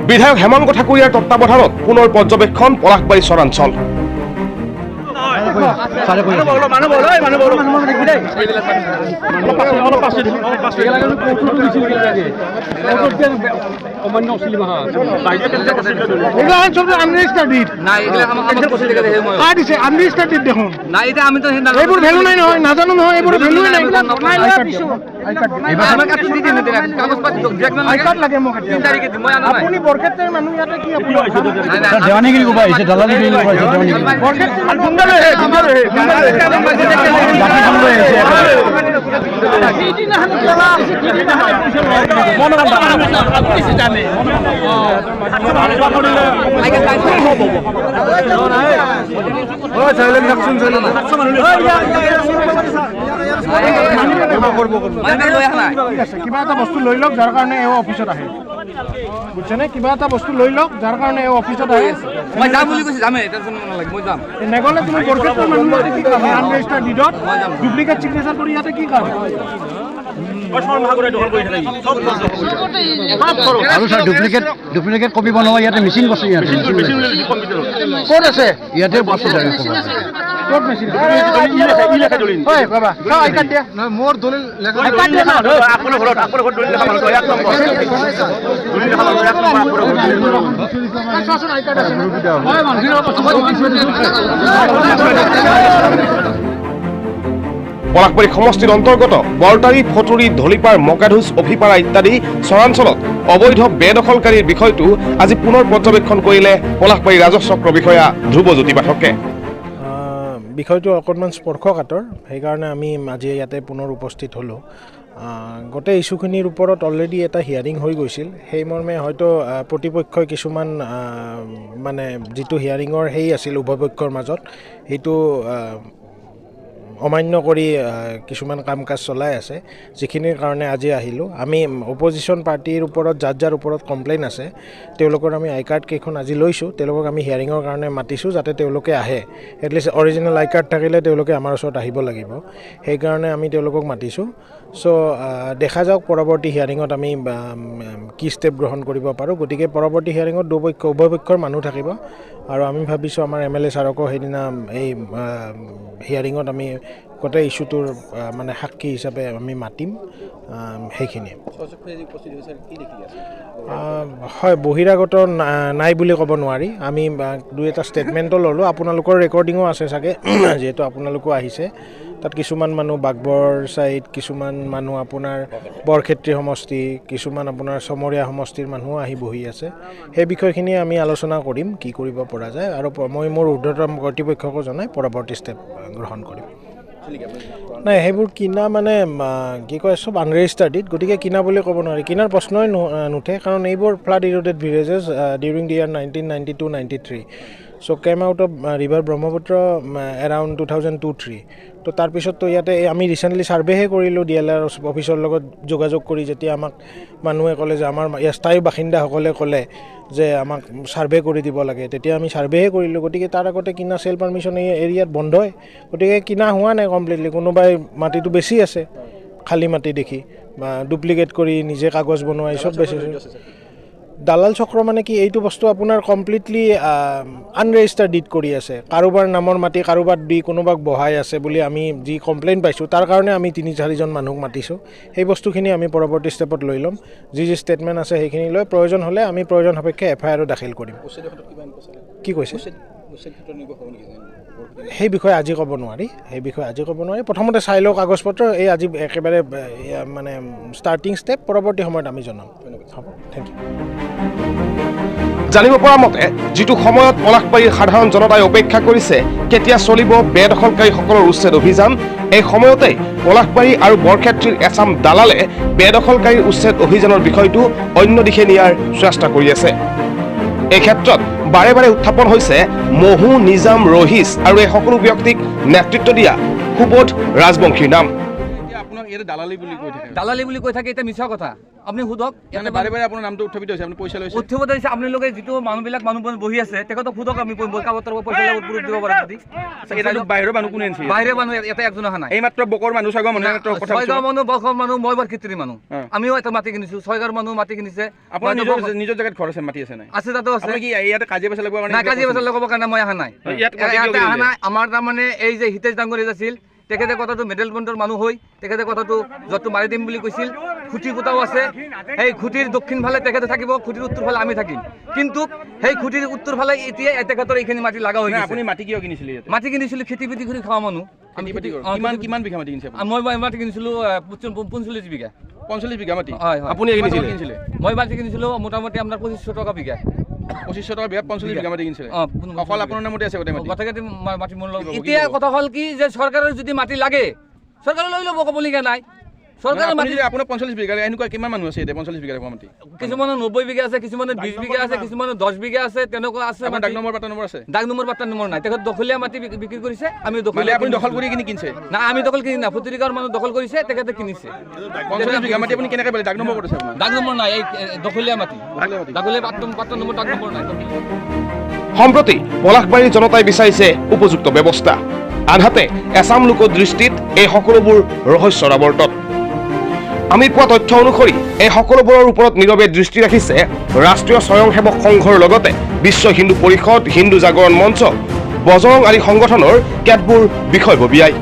বিধায়ক হেমন্ত ঠাকুৰীয়াৰ তত্ত্বাৱধানত পুনৰ পৰ্যবেক্ষণ পলাশবাৰী চৰাঞ্চল। কিবা এটা বস্তু লৈ লওক যাৰ কাৰণে এও অফিচত আহে বুজিছেনে কিবা এটা বস্তু লৈ লওক যাৰ কাৰণে এও অফিচত আহে মই যাম বুলি কৈছে যামে টেনচন নালাগে মই যাম নেগলে তুমি বৰক্ষেত্ৰৰ মানুহ কি কাম আনৰেজিষ্টাৰ্ড ডিডত ডুপ্লিকেট চিগনেচাৰ কৰি ইয়াতে কি কাম আৰু স্যাৰ ডুপ্লিকেট কপি বনোৱা ইয়াতে মেচিন বসে ইয়াতে ক'ত আছে ইয়াতে বসে যায় ক'ত মেচিন হয় বাবা চাও আই কাৰ্ড দিয়া মোৰ দলিল লেখা আই কাৰ্ড দিয়া না আপোনাৰ ঘৰত দলিল লেখা মানুহ এক নম্বৰ দলিল লেখা মানুহ এক নম্বৰ চাচোন আই কাৰ্ড আছে হয় মানুহ পলাশবাৰী সমষ্টিৰ অন্তৰ্গত বৰতাৰী ফটুৰী ধলিপাৰ মকাধুজ অভিপাৰা ইত্যাদি চৰাঞ্চলত অবৈধ বেদখলকাৰীৰ বিষয়টো আজি পুনৰ পৰ্যবেক্ষণ কৰিলে পলাশবাৰী ৰাজহ চক্ৰ বিষয়া ধ্ৰুৱজ্যোতি পাঠকে। বিষয়টো অকণমান স্পৰ্শকাতৰ সেইকাৰণে আমি আজি ইয়াতে পুনৰ উপস্থিত হ'লোঁ। গোটেই ইছ্যুখিনিৰ ওপৰত অলৰেডি এটা হিয়াৰিং হৈ গৈছিল সেই মৰ্মে হয়তো প্ৰতিপক্ষই কিছুমান মানে যিটো হিয়াৰিঙৰ সেই আছিল উভয় পক্ষৰ মাজত সেইটো অমান্য কৰি কিছুমান কাম কাজ চলাই আছে যিখিনিৰ কাৰণে আজি আহিলোঁ। আমি অপজিশ্যন পাৰ্টিৰ ওপৰত যাৰ ওপৰত কমপ্লেইন আছে তেওঁলোকৰ আমি আই কাৰ্ড কেইখন আজি লৈছোঁ তেওঁলোকক আমি হিয়াৰিঙৰ কাৰণে মাতিছোঁ যাতে তেওঁলোকে আহে এটলিষ্ট অৰিজিনেল আই কাৰ্ড থাকিলে তেওঁলোকে আমাৰ ওচৰত আহিব লাগিব সেইকাৰণে আমি তেওঁলোকক মাতিছোঁ। চ' দেখা যাওক পৰৱৰ্তী হিয়াৰিঙত আমি কি ষ্টেপ গ্ৰহণ কৰিব পাৰোঁ। গতিকে পৰৱৰ্তী হিয়াৰিঙত উভয় পক্ষৰ মানুহ থাকিব আৰু আমি ভাবিছোঁ আমাৰ MLA ছাৰকো সেইদিনা এই হিয়াৰিঙত আমি গোটেই ইছ্যুটোৰ মানে সাক্ষী হিচাপে আমি মাতিম সেইখিনিয়ে। হয় বহিৰাগত নাই বুলি ক'ব নোৱাৰি আমি দুই এটা ষ্টেটমেণ্টো ল'লোঁ আপোনালোকৰ ৰেকৰ্ডিঙো আছে চাগে যিহেতু আপোনালোকো আহিছে তাত কিছুমান মানুহ বাগবৰ ছাইড কিছুমান মানুহ আপোনাৰ বৰক্ষেত্ৰী সমষ্টি কিছুমান আপোনাৰ চমৰীয়া সমষ্টিৰ মানুহো আহি বহি আছে সেই বিষয়খিনি আমি আলোচনা কৰিম কি কৰিব পৰা যায় আৰু মই মোৰ ঊৰ্ধ্বতম কৰ্তৃপক্ষকো জনাই পৰৱৰ্তী ষ্টেপ গ্ৰহণ কৰিম। নাই সেইবোৰ কিনা মানে কি কয় চব আনৰেজিষ্টাৰ্ড গতিকে কিনা বুলি ক'ব নোৱাৰি কিনাৰ প্ৰশ্নই নুঠে কাৰণ এইবোৰ flood eroded villages during the year 1992-93 so' came out of river Brahmaputra around 2002-03 তো তাৰপিছততো ইয়াতে আমি ৰিচেণ্টলি ছাৰ্ভেহে কৰিলোঁ DLR অফিচৰ লগত যোগাযোগ কৰি যেতিয়া আমাক মানুহে ক'লে যে আমাৰ স্থায়ী বাসিন্দাসকলে ক'লে যে আমাক ছাৰ্ভে কৰি দিব লাগে তেতিয়া আমি ছাৰ্ভেহে কৰিলোঁ। গতিকে তাৰ আগতে কিনা চেল পাৰ্মিশ্যন এই এৰিয়াত বন্ধ হয় গতিকে কিনা হোৱা নাই কমপ্লিটলি কোনোবাই মাটিটো বেছি আছে খালী মাটি দেখি বা ডুপ্লিকেট কৰি নিজে কাগজ বনোৱা এই চব বেছি দালাল চক্ৰ মানে কি এইটো বস্তু আপোনাৰ কমপ্লিটলি আনৰেজিষ্টাৰ্ড ডিড কৰি আছে কাৰোবাৰ নামৰ মাটি কাৰোবাৰ দি কোনোবাক বহাই আছে বুলি আমি যি কমপ্লেইন পাইছোঁ তাৰ কাৰণে আমি 3-4জন মানুহক মাতিছোঁ সেই বস্তুখিনি আমি পৰৱৰ্তী ষ্টেপত লৈ ল'ম যি ষ্টেটমেণ্ট আছে সেইখিনি লৈ প্ৰয়োজন হ'লে আমি প্ৰয়োজন সাপেক্ষে FIR দাখিল কৰিম। কি কৈছে সেই বিষয়ে আজি ক'ব নোৱাৰি প্ৰথমতে চাই লওক কাগজ পত্ৰ এই আজি একেবাৰে মানে ষ্টাৰ্টিং ষ্টেপ পৰৱৰ্তী সময়ত আমি জনাম। হ'ব থেংক ইউ। জানিব পৰা মতে যিটো সময়ত পলাশবাৰীৰ সাধাৰণ জনতাই অপেক্ষা কৰিছে কেতিয়া চলিব বেদখলকাৰীসকলৰ উচ্ছেদ অভিযান এই সময়তেই পলাশবাৰী আৰু বৰক্ষেত্ৰীৰ এচাম দালালে বেদখলকাৰীৰ উচ্ছেদ অভিযানৰ বিষয়টো অন্য দিশে নিয়াৰ চেষ্টা কৰি আছে। এই ক্ষেত্ৰত বাৰে বাৰে উত্থাপন হৈছে মহু নিজাম ৰহিছ আৰু এই সকলো ব্যক্তিক নেতৃত্ব দিয়া সুবোধ ৰাজবংশীৰ নাম। আপোনাক ইয়াতে দালালি বুলি কৈ থাকে দালালি বুলি কৈ থাকে, এতিয়া মিছা কথা। আপুনি সোধক, মানে বাৰে বাৰে আপোনাৰ নামটো উত্থাপিত হৈছে, আপুনি পইচা লৈছে। উৎসৱত আহিছে আপোনালোকে, যিটো মানুহ বহি আছে তেখেতক সোধক, আমি কাগজৰ পইচা প্ৰুফ দিব পাৰে যদি। এতিয়াতো বাহিৰৰ মানুহ কোনে আনিছে? বাহিৰৰ মানুহ এটা একজন অহা নাই। এই মাত্ৰ বকৰ মানুহ চাগৰ মানুহ কথা ছয়গাঁও মানুহ, বকৰ মানুহ, মই বৰক্ষেত্ৰীৰ মানুহ, আমিও এটা মাটি কিনিছো। ছয়গাঁৱৰ মানুহ মাটি কিনিছে। আপোনাৰ নিজৰ জেগাত ঘৰ আছে, মাটি আছে নাই? আছে, তাতো আছে। আপুনি কি ইয়াতে কাজিয়া পেচাল লগাবৰ নাই, কাৰণে? কাজিয়া পেচাল লগাবৰ কাৰণে মই অহা নাই। ইয়াতে অহা নাই। আমাৰ তাৰমানে এই যে হিতেশ ডাঙৰীয়া আছিল, তেখেতে কথাটো মেডেল পইণ্টৰ মানুহ হৈ তেখেতে কথাটো য'তটো মাৰি দিম বুলি কৈছিল। খুঁটি পোতাও আছে, সেই খুঁটিৰ দক্ষিণ ফালে তেখেতে থাকিব, খুঁটিৰ উত্তৰ ফালে আমি থাকিম। কিন্তু সেই খুঁটিৰ উত্তৰ ফালে এতিয়া তেখেতৰ এইখিনি মাটি লগা হৈ গৈছে। আপুনি মাটি কিয় কিনিছিলে ইয়াতে? মাটি কিনিছিলোঁ খেতি বাতি কৰি খোৱা মানুহ আমি। কিমান বিঘা মাটি কিনিছে? মই মাটি কিনিছিলোঁ 45 বিঘা। 45 বিঘা মাটি হয়, হয়। আপুনি কিনিছিলে? মই মাটি কিনিছিলোঁ মোটামুটি আপোনাৰ 2500 টকা বিঘা। 2500 টকা বিঘা 45 বিঘা মাটি কিনিছিলে? অকল আপোনাৰ নামতে আছে গোটেই মাটি? গোটেই মাটি মোৰ লগত। এতিয়া কথা হ'ল কি যে চৰকাৰৰ যদি মাটি লাগে, চৰকাৰে লৈ ল'ব, ক'বলগীয়া নাই। চৰকাৰৰ মাটি আপোনাৰ 45 বিঘা, এনেকুৱা কিমান মানুহ আছে এতিয়া 45 বিঘা মাটি? কিছুমানৰ 90 বিঘা আছে, কিছুমানৰ 20 বিঘা আছে, কিছুমানৰ 10 বিঘা আছে, তেনেকুৱা আছে। আপোনাৰ ডাক নম্বৰ পাটা নম্বৰ আছে? ডাক নম্বৰ পাটা নম্বৰ নাই। তেখেত দখলীয়া মাটি বিক্ৰী কৰিছে, আমি মানে দখলীয়া। আপুনি দখল কৰি কিনি কিনছে? না, আমি দখল কিনি না, ফুটুৰিগাঁৱৰ মানুহ দখল কৰিছে, তেখেতে কিনিছে। 45 বিঘা মাটি আপুনি কেনেকৈ পালে? ডাক নম্বৰ ক'ত আছে আপোনাৰ? ডাক নম্বৰ নাই, এই দখলীয়া মাটি। দখলীয়া পাট্টা নম্বৰ, ডাক নম্বৰ নাই। সম্প্ৰতি পলাশবাৰীৰ জনতাই বিচাৰিছে উপযুক্ত ব্যৱস্থা, আনহাতে এছাম লোকৰ দৃষ্টিত এই সকলোবোৰ ৰহস্যৰ আৱৰ্তত। আমি পোৱা তথ্য অনুসৰি এই সকলোবোৰৰ ওপৰত নীৰৱে দৃষ্টি ৰাখিছে ৰাষ্ট্ৰীয় স্বয়ংসেৱক সংঘৰ লগতে বিশ্ব হিন্দু পৰিষদ, হিন্দু জাগৰণ মঞ্চ, বজৰং আদি সংগঠনৰ কেতবোৰ বিষয়ববীয়াই।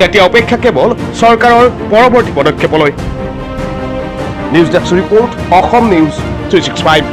এতিয়া অপেক্ষা কেৱল চৰকাৰৰ পৰৱৰ্তী পদক্ষেপলৈ। News desk report, Assam news 365।